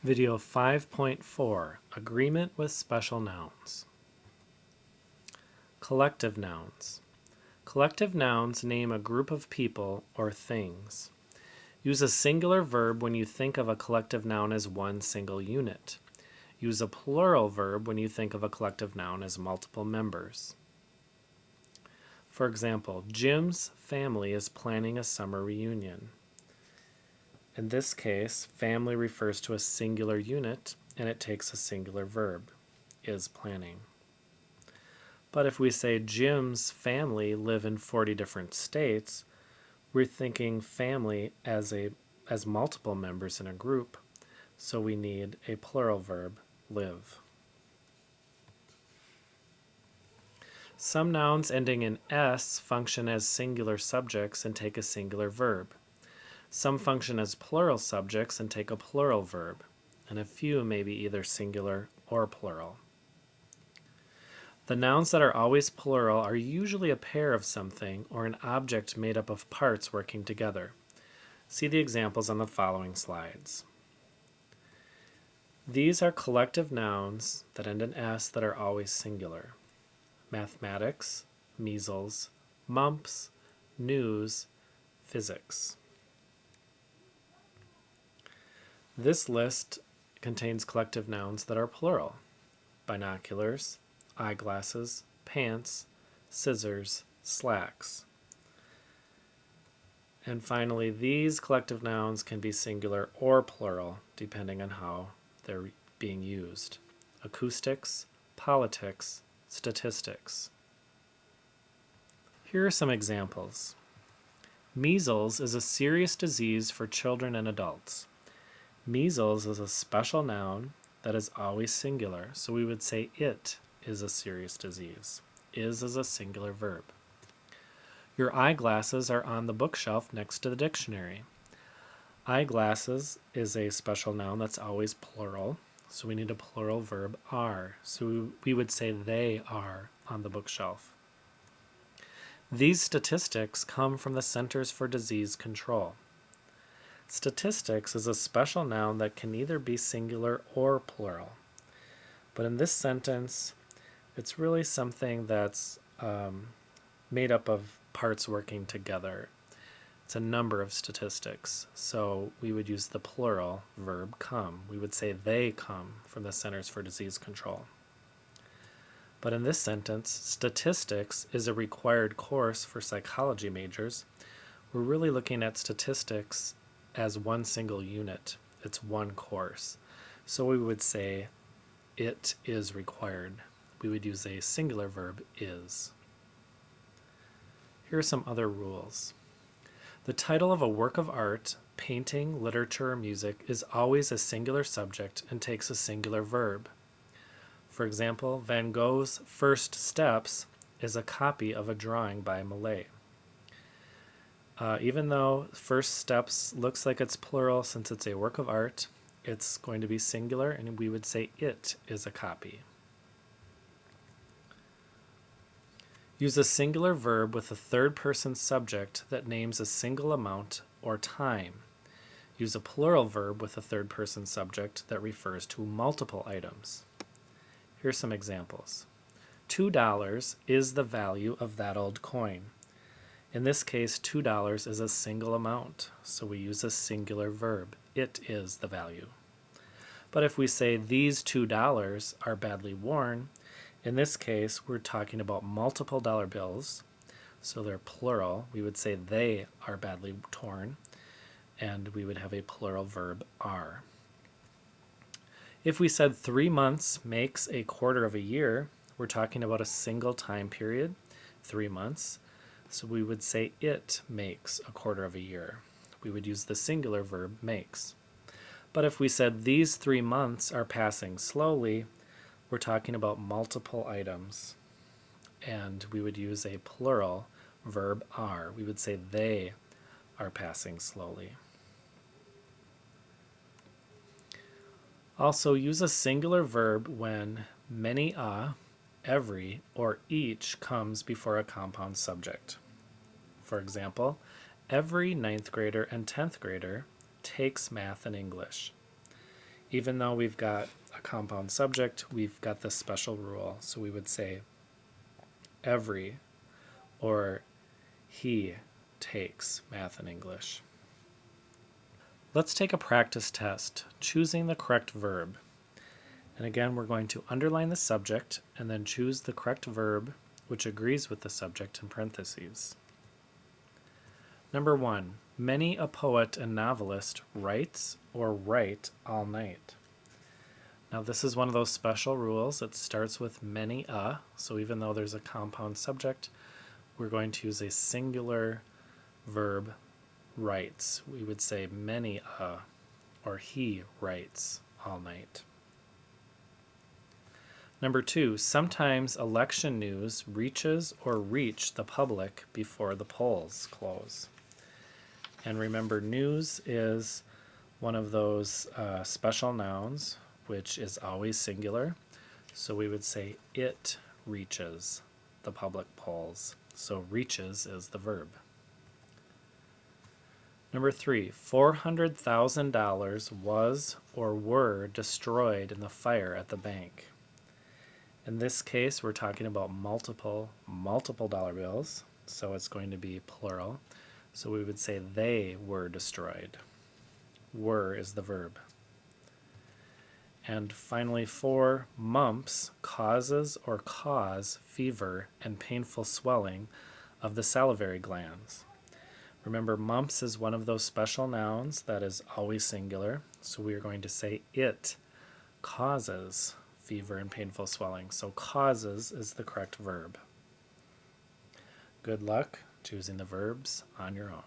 Video 5.4, Agreement with Special Nouns. Collective nouns. Collective nouns name a group of people or things. Use a singular verb when you think of a collective noun as one single unit. Use a plural verb when you think of a collective noun as multiple members. For example, Jim's family is planning a summer reunion. In this case, family refers to a singular unit, and it takes a singular verb, is planning. But if we say Jim's family live in 40 different states, we're thinking family as multiple members in a group, so we need a plural verb, live. Some nouns ending in s function as singular subjects and take a singular verb. Some function as plural subjects and take a plural verb, and a few may be either singular or plural. The nouns that are always plural are usually a pair of something or an object made up of parts working together. See the examples on the following slides. These are collective nouns that end in s that are always singular. Mathematics, measles, mumps, news, physics. This list contains collective nouns that are plural: binoculars, eyeglasses, pants, scissors, slacks. And finally, these collective nouns can be singular or plural depending on how they're being used: acoustics, politics, statistics. Here are some examples. Measles is a serious disease for children and adults. Measles is a special noun that is always singular, so we would say it is a serious disease. Is a singular verb. Your eyeglasses are on the bookshelf next to the dictionary. Eyeglasses is a special noun that's always plural, so we need a plural verb, are. So we would say they are on the bookshelf. These statistics come from the Centers for Disease Control. Statistics is a special noun that can either be singular or plural. But in this sentence, it's really something that's made up of parts working together. It's a number of statistics. So we would use the plural verb come. We would say they come from the Centers for Disease Control. But in this sentence, statistics is a required course for psychology majors. We're really looking at statistics as one single unit. It's one course. So we would say it is required. We would use a singular verb, is. Here are some other rules. The title of a work of art, painting, literature, or music is always a singular subject and takes a singular verb. For example, Van Gogh's First Steps is a copy of a drawing by Millet. Even though First Steps looks like it's plural since it's a work of art, it's going to be singular, and we would say it is a copy. Use a singular verb with a third-person subject that names a single amount or time. Use a plural verb with a third-person subject that refers to multiple items. Here's some examples. $2 is the value of that old coin. In this case, $2 is a single amount, so we use a singular verb. It is the value. But if we say these $2 are badly worn, in this case, we're talking about multiple dollar bills, so they're plural. We would say they are badly torn, and we would have a plural verb, are. If we said 3 months makes a quarter of a year, we're talking about a single time period, 3 months. So we would say it makes a quarter of a year. We would use the singular verb, makes. But if we said these 3 months are passing slowly, we're talking about multiple items. And we would use a plural verb, are. We would say they are passing slowly. Also, use a singular verb when many a, every, or each comes before a compound subject. For example, every 9th grader and 10th grader takes math and English. Even though we've got a compound subject, we've got this special rule. So we would say every or he takes math and English. Let's take a practice test, choosing the correct verb. And again, we're going to underline the subject and then choose the correct verb which agrees with the subject in parentheses. Number 1, many a poet and novelist writes or write all night. Now this is one of those special rules. It starts with many a, so even though there's a compound subject, we're going to use a singular verb, writes. We would say many a, or he writes all night. Number 2, sometimes election news reaches or reach the public before the polls close. And remember, news is one of those special nouns, which is always singular. So we would say it reaches the public polls. So reaches is the verb. Number 3, $400,000 was or were destroyed in the fire at the bank. In this case, we're talking about multiple dollar bills, so it's going to be plural. So we would say they were destroyed. Were is the verb. And finally, 4, mumps causes or cause fever and painful swelling of the salivary glands. Remember, mumps is one of those special nouns that is always singular, so we are going to say it causes fever and painful swelling. So causes is the correct verb. Good luck choosing the verbs on your own.